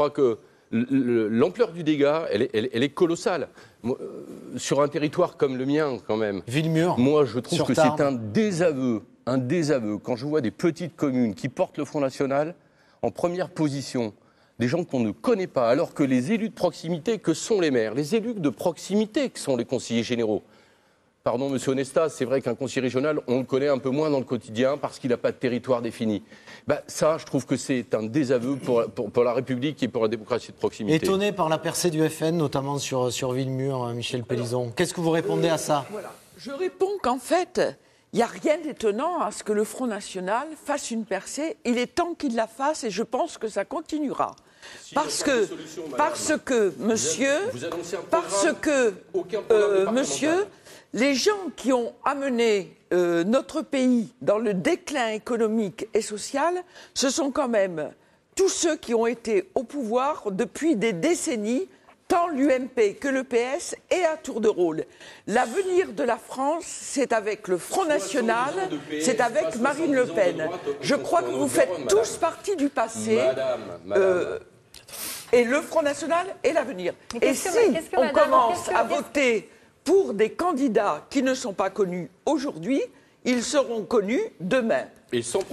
crois que l'ampleur du dégât, elle est colossale. Sur un territoire comme le mien, quand même. Villemur. Moi, je trouve que c'est un désaveu. Quand je vois des petites communes qui portent le Front National en première position, des gens qu'on ne connaît pas, alors que les élus de proximité, que sont les maires, les élus de proximité, que sont les conseillers généraux. Pardon, monsieur Onesta, c'est vrai qu'un conseiller régional, on le connaît un peu moins dans le quotidien parce qu'il n'a pas de territoire défini. Ça, je trouve que c'est un désaveu pour la République et pour la démocratie de proximité. Étonné par la percée du FN, notamment sur Villemur, Michel Pélizon. Qu'est-ce que vous répondez à ça? Voilà. Je réponds qu'en fait, il n'y a rien d'étonnant à ce que le Front National fasse une percée. Il est temps qu'il la fasse et je pense que ça continuera. Parce que, monsieur, les gens qui ont amené notre pays dans le déclin économique et social, ce sont quand même tous ceux qui ont été au pouvoir depuis des décennies, tant l'UMP que le PS, et à tour de rôle. L'avenir de la France, c'est avec le Front National, c'est avec Marine Le Pen. Je crois que vous faites tous partie du passé. Et le Front National est l'avenir. Et si on commence à voter pour des candidats qui ne sont pas connus aujourd'hui, ils seront connus demain. Et sans